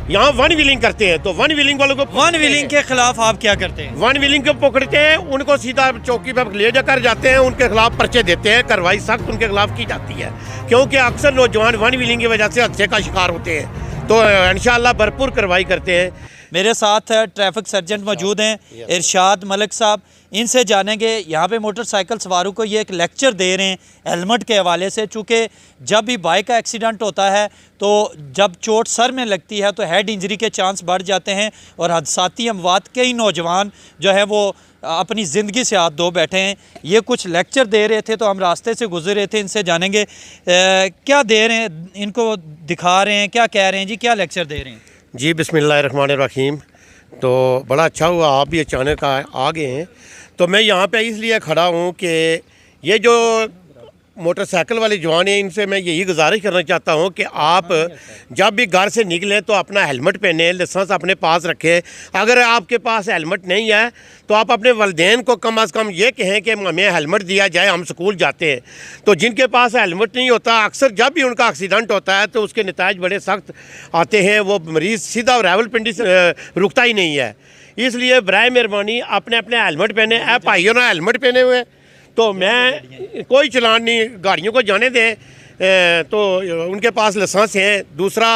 यहाँ one wheeling करते हैं, तो वन व्हीलिंग वालों को वन व्हीलिंग के खिलाफ आप क्या करते हैं? वन व्हीलिंग को पकड़ते हैं, उनको सीधा चौकी पर ले जाकर जाते हैं, उनके खिलाफ पर्चे देते हैं, कार्रवाई सख्त उनके खिलाफ की जाती है, क्योंकि अक्सर नौजवान वन व्हीलिंग की वजह से हादसे का शिकार होते हैं। तो इंशाअल्लाह भरपूर कार्रवाई करते हैं। मेरे साथ ट्रैफिक सर्जेंट मौजूद हैं इरशाद मलिक साहब, इनसे जानेंगे यहाँ पे मोटरसाइकिल सवारों को ये एक लेक्चर दे रहे हैं हेलमेट के हवाले से। चूँकि जब भी बाइक का एक्सीडेंट होता है तो जब चोट सर में लगती है तो हेड इंजरी के चांस बढ़ जाते हैं और हादसाती अमवात कई नौजवान जो है वो अपनी ज़िंदगी से हाथ धो बैठे हैं। ये कुछ लेक्चर दे रहे थे तो हम रास्ते से गुजर रहे थे, इनसे जानेंगे क्या दे रहे हैं, इनको दिखा रहे हैं, क्या कह रहे हैं जी, क्या लेक्चर दे रहे हैं जी? बिस्मिल्लाहिर्रहमानिर्रहीम। तो बड़ा अच्छा हुआ आप भी अचानक आ गए हैं। तो मैं यहाँ पे इसलिए खड़ा हूँ कि ये जो मोटरसाइकिल वाले जवान हैं, इनसे मैं यही गुजारिश करना चाहता हूँ कि आप जब भी घर से निकलें तो अपना हेलमेट पहने, लाइसेंस अपने पास रखें। अगर आपके पास हेलमेट नहीं है तो आप अपने वालिदैन को कम अज़ कम ये कहें कि हमें हेलमेट दिया जाए, हम स्कूल जाते हैं। तो जिनके पास हेलमेट नहीं होता, अक्सर जब भी उनका एक्सीडेंट होता है तो उसके नताइज बड़े सख्त आते हैं, वो मरीज़ सीधा रावलपिंडी से रुकता ही नहीं है। इसलिए बराए मेहरबानी अपने अपने हेलमेट पहने। आप भाइयों ने हेलमेट पहने हुए तो मैं कोई चलान नहीं, गाड़ियों को जाने दें। तो उनके पास लाइसेंस है। दूसरा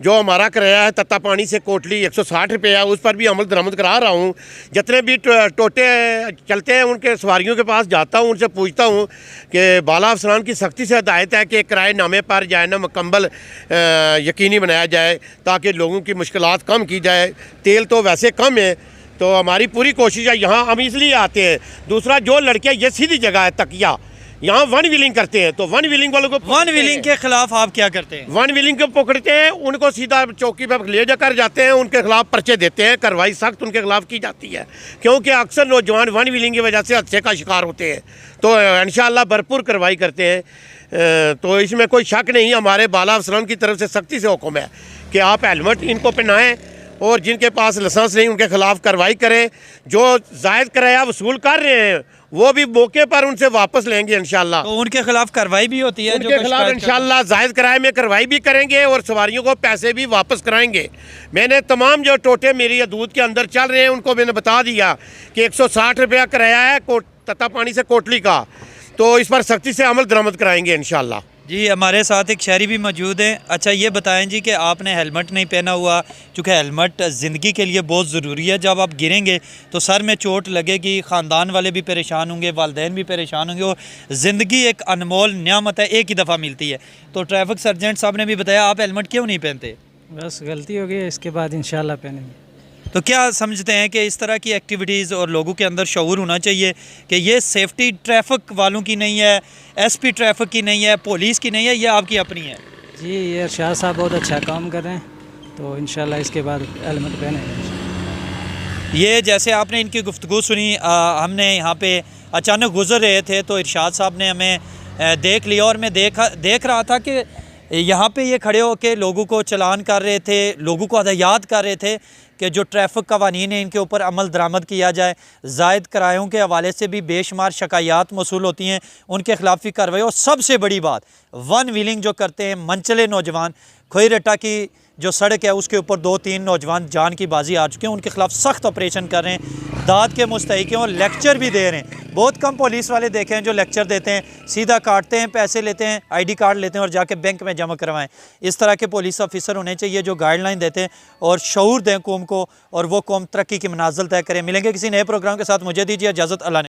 जो हमारा किराया है तत्ता पानी से कोटली 160 रुपये है, उस पर भी अमल दरामद करा रहा हूँ। जितने भी टोटे चलते हैं उनके सवारियों के पास जाता हूँ, उनसे पूछता हूँ कि बाला अफसरान की सख्ती से हिदायत है कि किराए नामे पर जाए ना मुकम्मल यकीनी बनाया जाए ताकि लोगों की मुश्किलात कम की जाए। तेल तो वैसे कम है, तो हमारी पूरी कोशिश है। यहाँ हम इसलिए आते हैं। दूसरा जो लड़के, ये सीधी जगह है तकिया, यहाँ वन व्हीलिंग करते हैं, तो वन व्हीलिंग वालों को वन व्हीलिंग के खिलाफ आप क्या करते हैं? वन व्हीलिंग को पकड़ते हैं, उनको सीधा चौकी पर ले जाकर जाते हैं, उनके खिलाफ पर्चे देते हैं, कार्रवाई सख्त उनके खिलाफ की जाती है, क्योंकि अक्सर नौजवान वन व्हीलिंग की वजह से हादसे का शिकार होते हैं। तो इंशाअल्लाह भरपूर कार्रवाई करते हैं। तो इसमें कोई शक नहीं, हमारे बाला अफसरान की तरफ से सख्ती से हुक्म है कि आप हेलमेट इनको पहनाएँ और जिनके पास लाइसेंस नहीं उनके खिलाफ कार्रवाई करें। जो जायद किराया वसूल कर रहे हैं वो भी मौके पर उनसे वापस लेंगे इंशाल्लाह। तो उनके खिलाफ कार्रवाई भी होती है? उनके खिलाफ इंशाल्लाह जायद किराए में कार्रवाई भी करेंगे और सवारियों को पैसे भी वापस कराएंगे। मैंने तमाम जो टोटे मेरी हदूद के अंदर चल रहे हैं उनको मैंने बता दिया कि 160 रुपया किराया है तत्ता पानी से कोटली का, तो इस पर सख्ती से अमल दरामद कराएंगे इंशाल्लाह। जी हमारे साथ एक शहरी भी मौजूद हैं। अच्छा ये बताएं जी कि आपने हेलमेट नहीं पहना हुआ, चूँकि हेलमेट ज़िंदगी के लिए बहुत ज़रूरी है। जब आप गिरेंगे तो सर में चोट लगेगी, ख़ानदान वाले भी परेशान होंगे, वालिदैन भी परेशान होंगे, और ज़िंदगी एक अनमोल नियामत है, एक ही दफ़ा मिलती है। तो ट्रैफिक सर्जेंट साहब ने भी बताया आप हेलमेट क्यों नहीं पहनते? बस गलती हो गई, इसके बाद इंशाल्लाह पहनेंगे। तो क्या समझते हैं कि इस तरह की एक्टिविटीज़ और लोगों के अंदर शऊर होना चाहिए कि ये सेफ्टी ट्रैफिक वालों की नहीं है, एसपी ट्रैफिक की नहीं है, पुलिस की नहीं है, ये आपकी अपनी है? जी ये इरशाद साहब बहुत अच्छा काम कर रहे हैं, तो इंशाल्लाह इसके बाद हेलमेट पहनेंगे। ये जैसे आपने इनकी गुफ्तगू सुनी, हमने यहाँ पे अचानक गुजर रहे थे तो इरशाद साहब ने हमें देख लिया और मैं देख रहा था कि यहाँ पे ये खड़े होकर लोगों को चलान कर रहे थे, लोगों को हदायत कर रहे थे कि जो ट्रैफिक कवानीन है इनके ऊपर अमल दरामद किया जाए। जायद किरायों के हवाले से भी बेशुमार शिकायत मौसूल होती हैं, उनके खिलाफ भी कार्रवाई। और सबसे बड़ी बात, वन व्हीलिंग जो करते हैं मनचले नौजवान, खोईरट्टा की जो सड़क है उसके ऊपर 2-3 नौजवान जान की बाजी आ चुके हैं, उनके खिलाफ सख्त ऑपरेशन कर रहे हैं, दाद के मुस्तहिक हैं और लेक्चर भी दे रहे हैं। बहुत कम पुलिस वाले देखे हैं जो लेक्चर देते हैं, सीधा काटते हैं, पैसे लेते हैं, ID कार्ड लेते हैं और जाके बैंक में जमा करवाएं। इस तरह के पुलिस ऑफिसर होने चाहिए जो गाइडलाइन देते हैं और शऊर दें कौम को, और वो कौम तरक्की की मनाजिल तय करें। मिलेंगे किसी नए प्रोग्राम के साथ, मुझे दीजिए इजाज़त। अल्लाह।